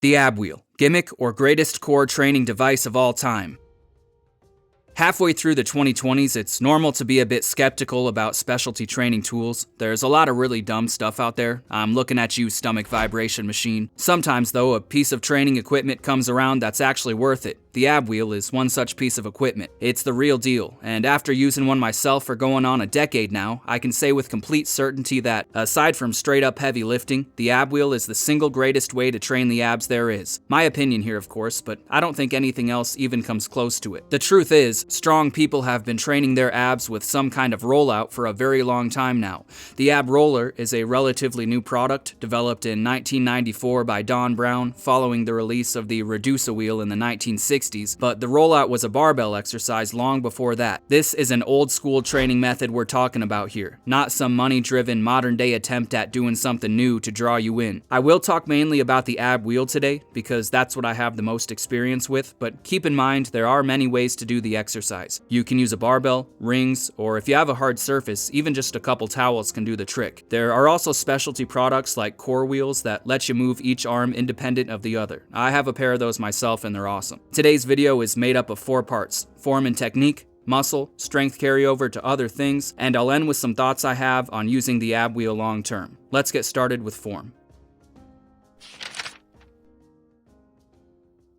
The ab wheel, gimmick or greatest core training device of all time. Halfway through the 2020s, it's normal to be a bit skeptical about specialty training tools. There's a lot of really dumb stuff out there. I'm looking at you, stomach vibration machine. Sometimes, though, a piece of training equipment comes around that's actually worth it. The ab wheel is one such piece of equipment. It's the real deal, and after using one myself for going on a decade now, I can say with complete certainty that, aside from straight up heavy lifting, the ab wheel is the single greatest way to train the abs there is. My opinion here, of course, but I don't think anything else even comes close to it. The truth is, strong people have been training their abs with some kind of rollout for a very long time now. The ab roller is a relatively new product developed in 1994 by Don Brown following the release of the Reduce-A-Wheel in the 1960s, but the rollout was a barbell exercise long before that. This is an old school training method we're talking about here, not some money-driven modern-day attempt at doing something new to draw you in. I will talk mainly about the ab wheel today because that's what I have the most experience with, but keep in mind there are many ways to do the exercise. You can use a barbell, rings, or if you have a hard surface, even just a couple towels can do the trick. There are also specialty products like core wheels that let you move each arm independent of the other. I have a pair of those myself and they're awesome. Today's video is made up of 4 parts: form and technique, muscle, strength carryover to other things, and I'll end with some thoughts I have on using the ab wheel long term. Let's get started with form.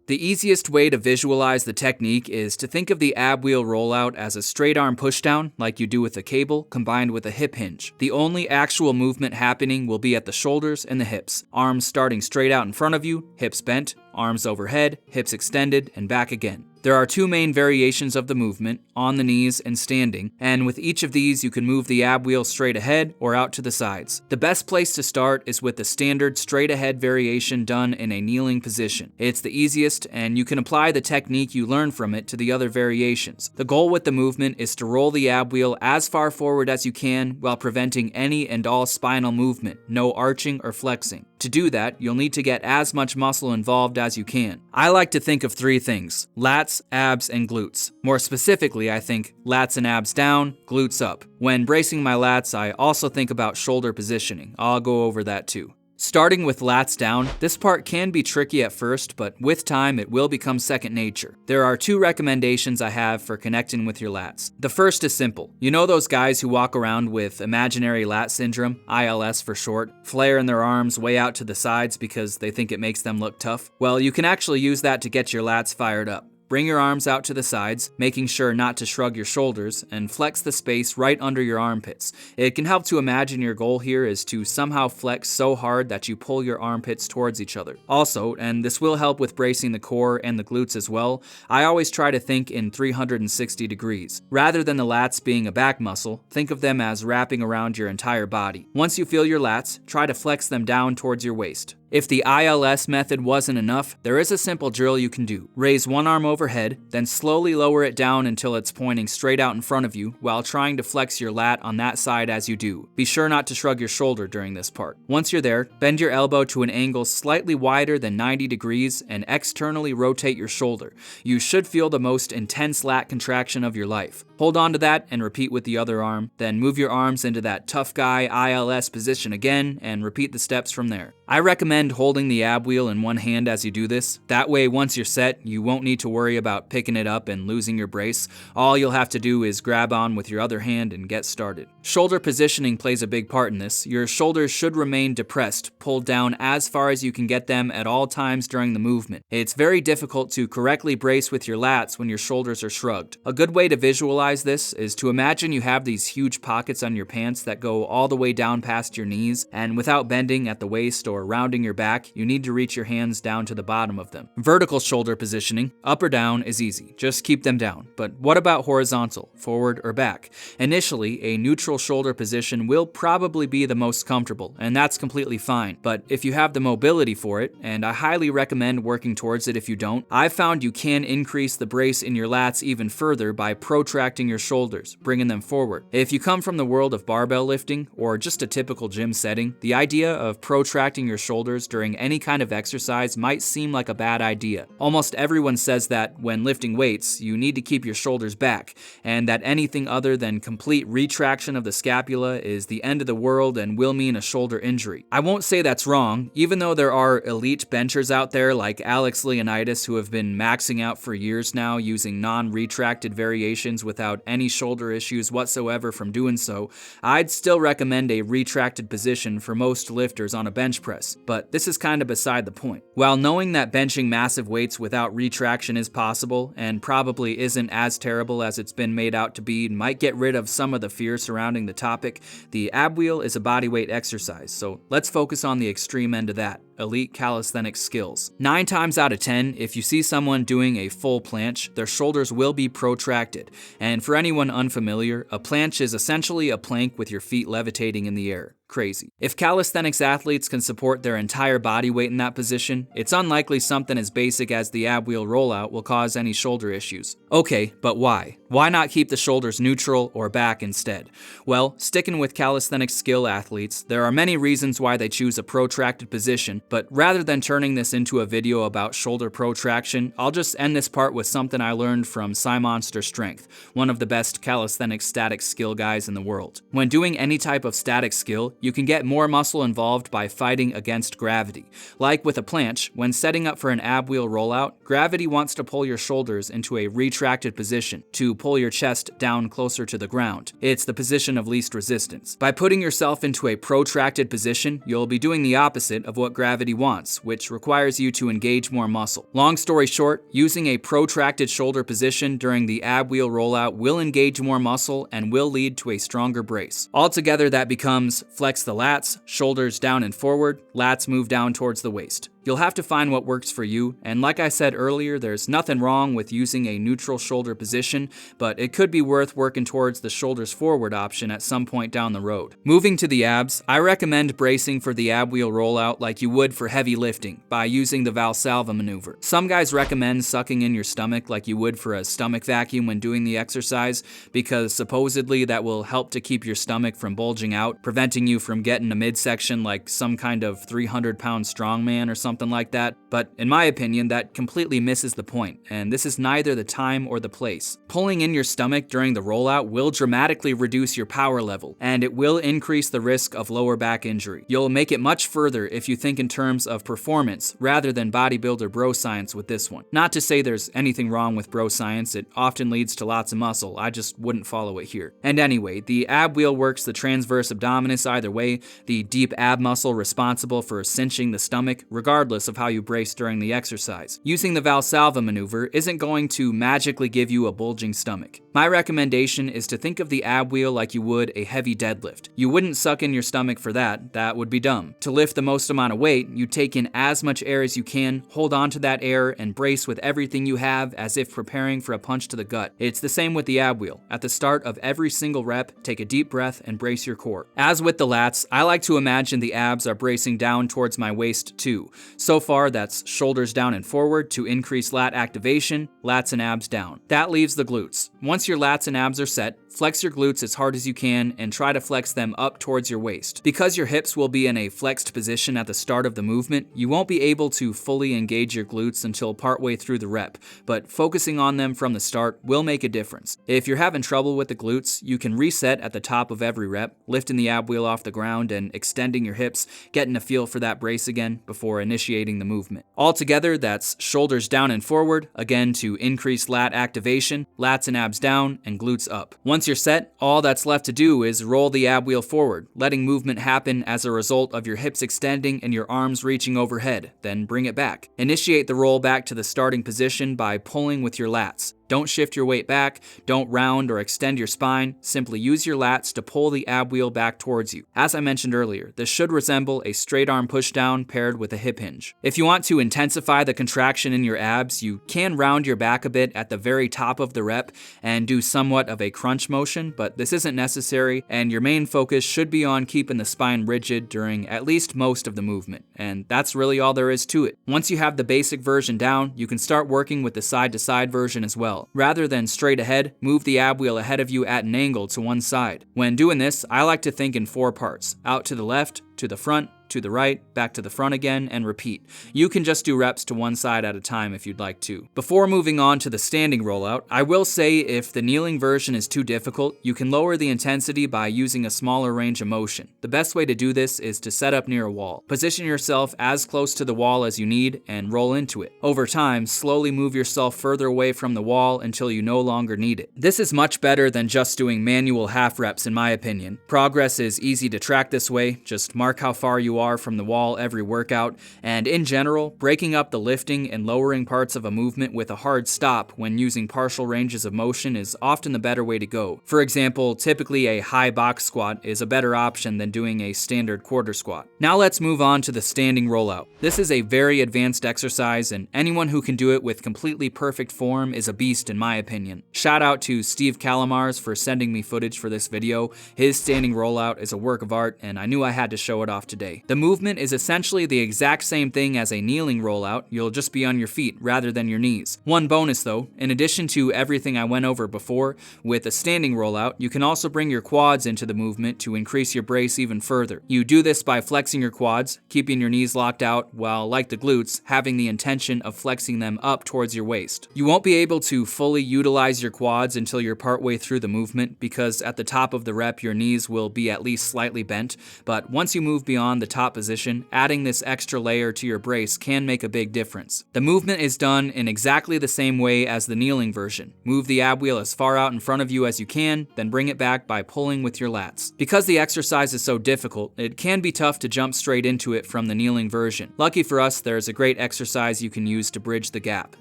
The easiest way to visualize the technique is to think of the ab wheel rollout as a straight arm pushdown like you do with a cable combined with a hip hinge. The only actual movement happening will be at the shoulders and the hips. Arms starting straight out in front of you, hips bent, arms overhead, hips extended, and back again. There are 2 main variations of the movement, on the knees and standing, and with each of these you can move the ab wheel straight ahead or out to the sides. The best place to start is with the standard straight ahead variation done in a kneeling position. It's the easiest, and you can apply the technique you learn from it to the other variations. The goal with the movement is to roll the ab wheel as far forward as you can while preventing any and all spinal movement, no arching or flexing. To do that, you'll need to get as much muscle involved as you can. I like to think of 3 things: lats, abs, and glutes. More specifically, I think lats and abs down, glutes up. When bracing my lats, I also think about shoulder positioning. I'll go over that too. Starting with lats down, this part can be tricky at first, but with time it will become second nature. There are 2 recommendations I have for connecting with your lats. The first is simple. You know those guys who walk around with imaginary lat syndrome, ILS for short, flaring their arms way out to the sides because they think it makes them look tough? Well, you can actually use that to get your lats fired up. Bring your arms out to the sides, making sure not to shrug your shoulders, and flex the space right under your armpits. It can help to imagine your goal here is to somehow flex so hard that you pull your armpits towards each other. Also, and this will help with bracing the core and the glutes as well, I always try to think in 360 degrees. Rather than the lats being a back muscle, think of them as wrapping around your entire body. Once you feel your lats, try to flex them down towards your waist. If the ILS method wasn't enough, there is a simple drill you can do. Raise one arm overhead, then slowly lower it down until it's pointing straight out in front of you while trying to flex your lat on that side as you do. Be sure not to shrug your shoulder during this part. Once you're there, bend your elbow to an angle slightly wider than 90 degrees and externally rotate your shoulder. You should feel the most intense lat contraction of your life. Hold on to that and repeat with the other arm, then move your arms into that tough guy ILS position again and repeat the steps from there. I recommend holding the ab wheel in one hand as you do this. That way, once you're set, you won't need to worry about picking it up and losing your brace. All you'll have to do is grab on with your other hand and get started. Shoulder positioning plays a big part in this. Your shoulders should remain depressed, pulled down as far as you can get them at all times during the movement. It's very difficult to correctly brace with your lats when your shoulders are shrugged. A good way to visualize this is to imagine you have these huge pockets on your pants that go all the way down past your knees, and without bending at the waist or rounding your back, you need to reach your hands down to the bottom of them. Vertical shoulder positioning, up or down, is easy. Just keep them down. But what about horizontal, forward or back? Initially, a neutral shoulder position will probably be the most comfortable, and that's completely fine. But if you have the mobility for it, and I highly recommend working towards it if you don't, I've found you can increase the brace in your lats even further by protracting your shoulders, bringing them forward. If you come from the world of barbell lifting, or just a typical gym setting, the idea of protracting your shoulders during any kind of exercise might seem like a bad idea. Almost everyone says that when lifting weights, you need to keep your shoulders back, and that anything other than complete retraction of the scapula is the end of the world and will mean a shoulder injury. I won't say that's wrong, even though there are elite benchers out there like Alex Leonidas who have been maxing out for years now using non-retracted variations without any shoulder issues whatsoever from doing so. I'd still recommend a retracted position for most lifters on a bench press, but this is kind of beside the point. While knowing that benching massive weights without retraction is possible, and probably isn't as terrible as it's been made out to be, might get rid of some of the fear surrounding the topic, the ab wheel is a bodyweight exercise, so let's focus on the extreme end of that. Elite calisthenics skills. 9 times out of 10, if you see someone doing a full planche, their shoulders will be protracted. And for anyone unfamiliar, a planche is essentially a plank with your feet levitating in the air. Crazy. If calisthenics athletes can support their entire body weight in that position, it's unlikely something as basic as the ab wheel rollout will cause any shoulder issues. Okay, but why? Why not keep the shoulders neutral or back instead? Well, sticking with calisthenics skill athletes, there are many reasons why they choose a protracted position, but rather than turning this into a video about shoulder protraction, I'll just end this part with something I learned from Monster Strength, one of the best calisthenics static skill guys in the world. When doing any type of static skill, you can get more muscle involved by fighting against gravity. Like with a planche, when setting up for an ab wheel rollout, gravity wants to pull your shoulders into a retracted position to pull your chest down closer to the ground. It's the position of least resistance. By putting yourself into a protracted position, you'll be doing the opposite of what gravity wants, which requires you to engage more muscle. Long story short, using a protracted shoulder position during the ab wheel rollout will engage more muscle and will lead to a stronger brace. Altogether, that becomes flex the lats, shoulders down and forward, lats move down towards the waist. You'll have to find what works for you, and like I said earlier, there's nothing wrong with using a neutral shoulder position, but it could be worth working towards the shoulders forward option at some point down the road. Moving to the abs, I recommend bracing for the ab wheel rollout like you would for heavy lifting by using the Valsalva maneuver. Some guys recommend sucking in your stomach like you would for a stomach vacuum when doing the exercise, because supposedly that will help to keep your stomach from bulging out, preventing you from getting a midsection like some kind of 300-pound strongman or something like that, but in my opinion, that completely misses the point, and this is neither the time or the place. Pulling in your stomach during the rollout will dramatically reduce your power level, and it will increase the risk of lower back injury. You'll make it much further if you think in terms of performance rather than bodybuilder bro science with this one. Not to say there's anything wrong with bro science, it often leads to lots of muscle, I just wouldn't follow it here. And anyway, the ab wheel works the transverse abdominis either way, the deep ab muscle responsible for cinching the stomach, regardless of how you brace during the exercise. Using the Valsalva maneuver isn't going to magically give you a bulging stomach. My recommendation is to think of the ab wheel like you would a heavy deadlift. You wouldn't suck in your stomach for that would be dumb. To lift the most amount of weight, you take in as much air as you can, hold on to that air, and brace with everything you have as if preparing for a punch to the gut. It's the same with the ab wheel. At the start of every single rep, take a deep breath and brace your core. As with the lats, I like to imagine the abs are bracing down towards my waist too. So far, that's shoulders down and forward to increase lat activation, lats and abs down. That leaves the glutes. Once your lats and abs are set, flex your glutes as hard as you can and try to flex them up towards your waist. Because your hips will be in a flexed position at the start of the movement, you won't be able to fully engage your glutes until partway through the rep, but focusing on them from the start will make a difference. If you're having trouble with the glutes, you can reset at the top of every rep, lifting the ab wheel off the ground and extending your hips, getting a feel for that brace again before initiating the movement. Altogether, that's shoulders down and forward, again to increase lat activation, lats and abs down, and glutes up. Once you're set, all that's left to do is roll the ab wheel forward, letting movement happen as a result of your hips extending and your arms reaching overhead, then bring it back. Initiate the roll back to the starting position by pulling with your lats. Don't shift your weight back, don't round or extend your spine, simply use your lats to pull the ab wheel back towards you. As I mentioned earlier, this should resemble a straight arm pushdown paired with a hip hinge. If you want to intensify the contraction in your abs, you can round your back a bit at the very top of the rep and do somewhat of a crunch motion, but this isn't necessary, and your main focus should be on keeping the spine rigid during at least most of the movement, and that's really all there is to it. Once you have the basic version down, you can start working with the side-to-side version as well. Rather than straight ahead, move the ab wheel ahead of you at an angle to one side. When doing this, I like to think in 4 parts: out to the left, to the front, to the right, back to the front again, and repeat. You can just do reps to one side at a time if you'd like to. Before moving on to the standing rollout, I will say if the kneeling version is too difficult, you can lower the intensity by using a smaller range of motion. The best way to do this is to set up near a wall. Position yourself as close to the wall as you need and roll into it. Over time, slowly move yourself further away from the wall until you no longer need it. This is much better than just doing manual half reps in my opinion. Progress is easy to track this way, just mark how far you are from the wall every workout, and in general, breaking up the lifting and lowering parts of a movement with a hard stop when using partial ranges of motion is often the better way to go. For example, typically a high box squat is a better option than doing a standard quarter squat. Now let's move on to the standing rollout. This is a very advanced exercise, and anyone who can do it with completely perfect form is a beast in my opinion. Shout out to Steve Calamars for sending me footage for this video. His standing rollout is a work of art, and I knew I had to show it off today. The movement is essentially the exact same thing as a kneeling rollout, you'll just be on your feet rather than your knees. One bonus though, in addition to everything I went over before, with a standing rollout, you can also bring your quads into the movement to increase your brace even further. You do this by flexing your quads, keeping your knees locked out, while, like the glutes, having the intention of flexing them up towards your waist. You won't be able to fully utilize your quads until you're partway through the movement, because at the top of the rep your knees will be at least slightly bent, but once you move beyond the top position, adding this extra layer to your brace can make a big difference. The movement is done in exactly the same way as the kneeling version. Move the ab wheel as far out in front of you as you can, then bring it back by pulling with your lats. Because the exercise is so difficult, it can be tough to jump straight into it from the kneeling version. Lucky for us, there's a great exercise you can use to bridge the gap: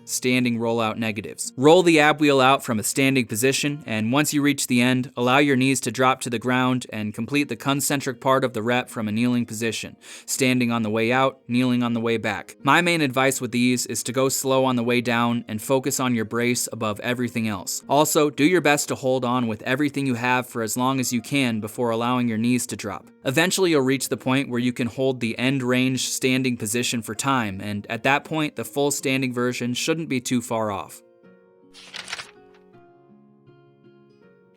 standing rollout negatives. Roll the ab wheel out from a standing position, and once you reach the end, allow your knees to drop to the ground and complete the concentric part of the rep from a kneeling position, standing on the way out, kneeling on the way back. My main advice with these is to go slow on the way down and focus on your brace above everything else. Also, do your best to hold on with everything you have for as long as you can before allowing your knees to drop. Eventually you'll reach the point where you can hold the end range standing position for time, and at that point the full standing version shouldn't be too far off.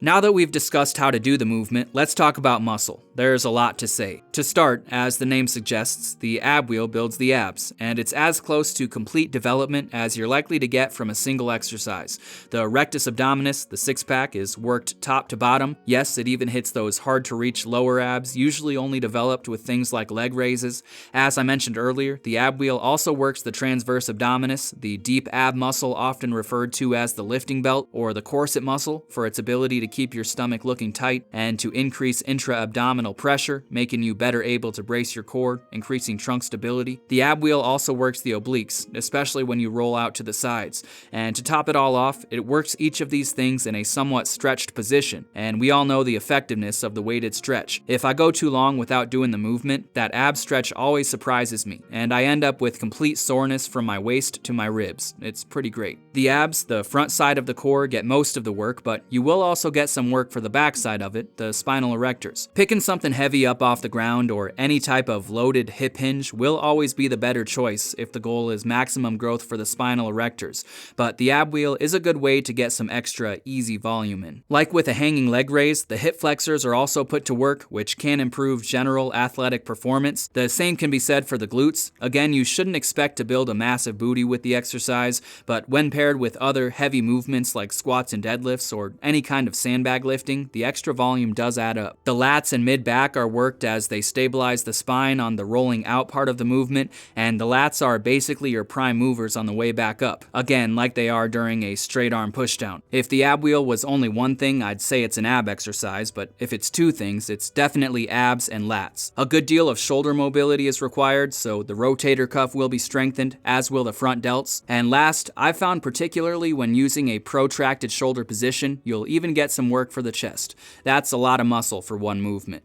Now that we've discussed how to do the movement, let's talk about muscle. There's a lot to say. To start, as the name suggests, the ab wheel builds the abs, and it's as close to complete development as you're likely to get from a single exercise. The rectus abdominis, the six-pack, is worked top to bottom. Yes, it even hits those hard-to-reach lower abs, usually only developed with things like leg raises. As I mentioned earlier, the ab wheel also works the transverse abdominis, the deep ab muscle often referred to as the lifting belt or the corset muscle, for its ability to keep your stomach looking tight and to increase intra-abdominal pressure, making you better able to brace your core, increasing trunk stability. The ab wheel also works the obliques, especially when you roll out to the sides. And to top it all off, it works each of these things in a somewhat stretched position, and we all know the effectiveness of the weighted stretch. If I go too long without doing the movement, that ab stretch always surprises me, and I end up with complete soreness from my waist to my ribs. It's pretty great. The abs, the front side of the core, get most of the work, but you will also get some work for the back side of it, the spinal erectors. Picking something heavy up off the ground or any type of loaded hip hinge will always be the better choice if the goal is maximum growth for the spinal erectors, but the ab wheel is a good way to get some extra easy volume in. Like with a hanging leg raise, the hip flexors are also put to work, which can improve general athletic performance. The same can be said for the glutes. Again, you shouldn't expect to build a massive booty with the exercise, but when paired with other heavy movements like squats and deadlifts or any kind of sandbag lifting, the extra volume does add up. The lats and mid-back are worked as they stabilize the spine on the rolling out part of the movement, and the lats are basically your prime movers on the way back up. Again, like they are during a straight arm pushdown. If the ab wheel was only one thing, I'd say it's an ab exercise, but if it's two things, it's definitely abs and lats. A good deal of shoulder mobility is required, so the rotator cuff will be strengthened, as will the front delts. And last, I've found particularly when using a protracted shoulder position, you'll even get some work for the chest. That's a lot of muscle for one movement.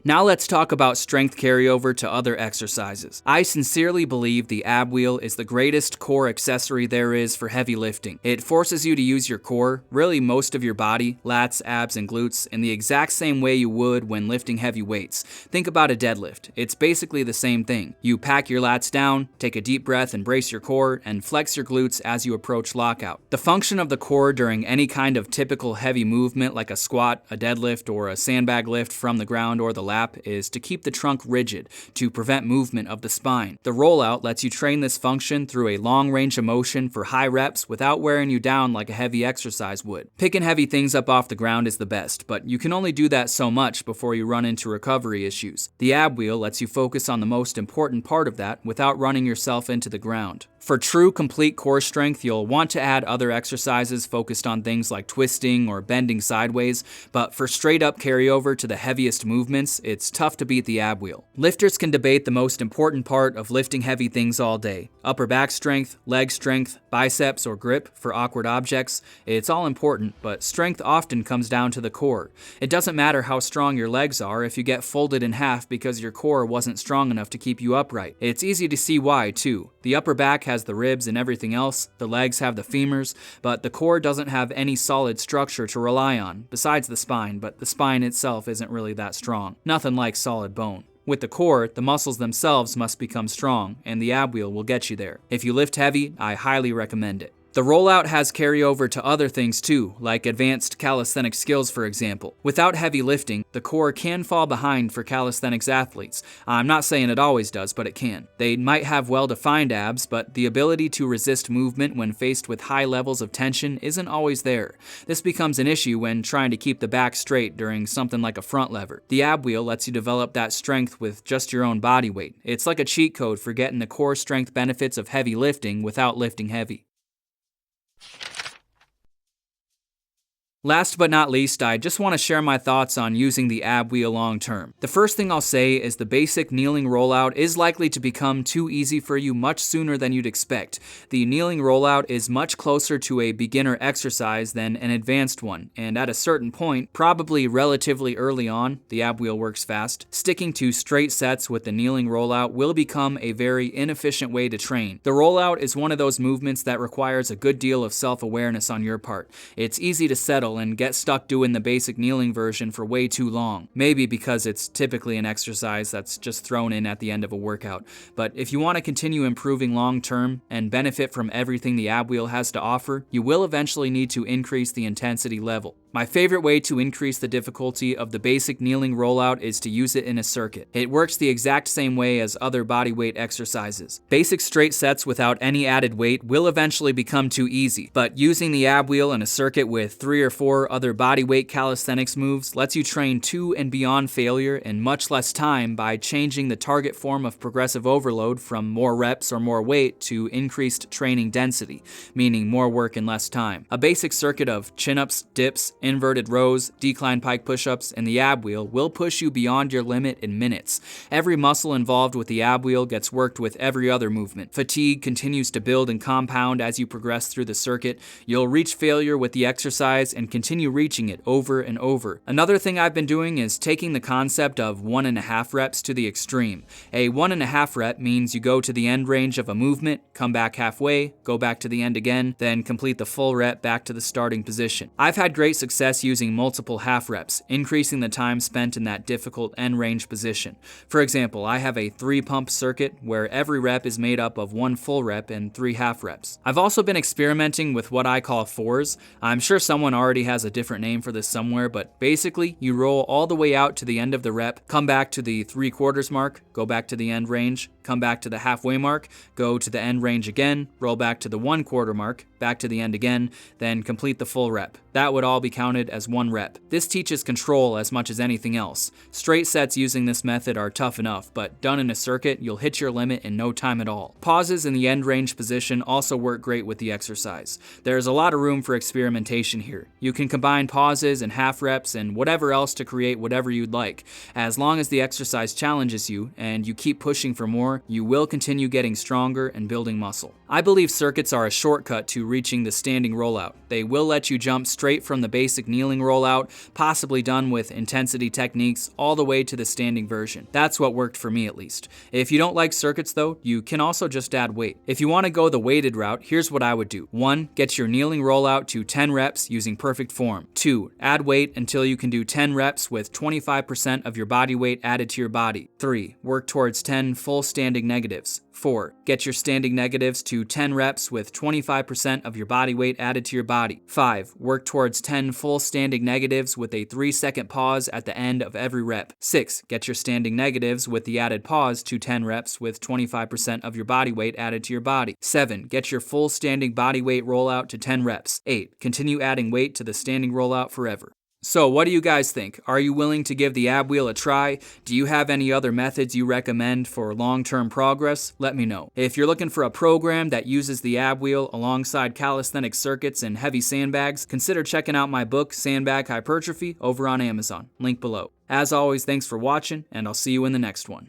Now let's talk about strength carryover to other exercises. I sincerely believe the ab wheel is the greatest core accessory there is for heavy lifting. It forces you to use your core, really most of your body, lats, abs, and glutes, in the exact same way you would when lifting heavy weights. Think about a deadlift. It's basically the same thing. You pack your lats down, take a deep breath and brace your core, and flex your glutes as you approach lockout. The function of the core during any kind of typical heavy movement like a squat, a deadlift, or a sandbag lift from the ground or the lap is to keep the trunk rigid to prevent movement of the spine. The rollout lets you train this function through a long range of motion for high reps without wearing you down like a heavy exercise would. Picking heavy things up off the ground is the best, but you can only do that so much before you run into recovery issues. The ab wheel lets you focus on the most important part of that without running yourself into the ground. For true complete core strength, you'll want to add other exercises focused on things like twisting or bending sideways, but for straight up carryover to the heaviest movements, it's tough to beat the ab wheel. Lifters can debate the most important part of lifting heavy things all day. Upper back strength, leg strength, biceps, or grip for awkward objects. It's all important, but strength often comes down to the core. It doesn't matter how strong your legs are if you get folded in half because your core wasn't strong enough to keep you upright. It's easy to see why, too. The upper back has the ribs and everything else, the legs have the femurs, but the core doesn't have any solid structure to rely on, besides the spine, but the spine itself isn't really that strong. Nothing like solid bone. With the core, the muscles themselves must become strong, and the ab wheel will get you there. If you lift heavy, I highly recommend it. The rollout has carryover to other things too, like advanced calisthenic skills for example. Without heavy lifting, the core can fall behind for calisthenics athletes. I'm not saying it always does, but it can. They might have well-defined abs, but the ability to resist movement when faced with high levels of tension isn't always there. This becomes an issue when trying to keep the back straight during something like a front lever. The ab wheel lets you develop that strength with just your own body weight. It's like a cheat code for getting the core strength benefits of heavy lifting without lifting heavy. Last but not least, I just want to share my thoughts on using the ab wheel long term. The first thing I'll say is the basic kneeling rollout is likely to become too easy for you much sooner than you'd expect. The kneeling rollout is much closer to a beginner exercise than an advanced one, and at a certain point, probably relatively early on, the ab wheel works fast, sticking to straight sets with the kneeling rollout will become a very inefficient way to train. The rollout is one of those movements that requires a good deal of self-awareness on your part. It's easy to settle and get stuck doing the basic kneeling version for way too long. Maybe because it's typically an exercise that's just thrown in at the end of a workout. But if you want to continue improving long term and benefit from everything the ab wheel has to offer, you will eventually need to increase the intensity level. My favorite way to increase the difficulty of the basic kneeling rollout is to use it in a circuit. It works the exact same way as other bodyweight exercises. Basic straight sets without any added weight will eventually become too easy, but using the ab wheel in a circuit with 3 or 4 other bodyweight calisthenics moves lets you train to and beyond failure in much less time by changing the target form of progressive overload from more reps or more weight to increased training density, meaning more work in less time. A basic circuit of chin-ups, dips, inverted rows, decline pike push-ups, and the ab wheel will push you beyond your limit in minutes. Every muscle involved with the ab wheel gets worked with every other movement. Fatigue continues to build and compound as you progress through the circuit. You'll reach failure with the exercise and continue reaching it over and over. Another thing I've been doing is taking the concept of 1.5 reps to the extreme. A 1.5 rep means you go to the end range of a movement, come back halfway, go back to the end again, then complete the full rep back to the starting position. I've had great success using multiple half reps, increasing the time spent in that difficult end range position. For example, I have a 3-pump circuit where every rep is made up of 1 full rep and 3 half reps. I've also been experimenting with what I call 4s. I'm sure someone already has a different name for this somewhere, but basically you roll all the way out to the end of the rep, come back to the 3/4 mark, go back to the end range, come back to the halfway mark, go to the end range again, roll back to the 1/4 mark, back to the end again, then complete the full rep. That would all be counted as 1 rep. This teaches control as much as anything else. Straight sets using this method are tough enough, but done in a circuit, you'll hit your limit in no time at all. Pauses in the end range position also work great with the exercise. There's a lot of room for experimentation here. You can combine pauses and half reps and whatever else to create whatever you'd like. As long as the exercise challenges you and you keep pushing for more, more, you will continue getting stronger and building muscle. I believe circuits are a shortcut to reaching the standing rollout. They will let you jump straight from the basic kneeling rollout, possibly done with intensity techniques, all the way to the standing version. That's what worked for me at least. If you don't like circuits though, you can also just add weight. If you want to go the weighted route, here's what I would do. 1. Get your kneeling rollout to 10 reps using perfect form. 2. Add weight until you can do 10 reps with 25% of your body weight added to your body. 3. Work towards 10 full standing negatives. 4. Get your standing negatives to 10 reps with 25% of your body weight added to your body. 5. Work towards 10 full standing negatives with a 3-second pause at the end of every rep. 6. Get your standing negatives with the added pause to 10 reps with 25% of your body weight added to your body. 7. Get your full standing body weight rollout to 10 reps. 8. Continue adding weight to the standing rollout forever. So what do you guys think? Are you willing to give the ab wheel a try? Do you have any other methods you recommend for long-term progress? Let me know. If you're looking for a program that uses the ab wheel alongside calisthenic circuits and heavy sandbags, consider checking out my book, Sandbag Hypertrophy, over on Amazon. Link below. As always, thanks for watching, and I'll see you in the next one.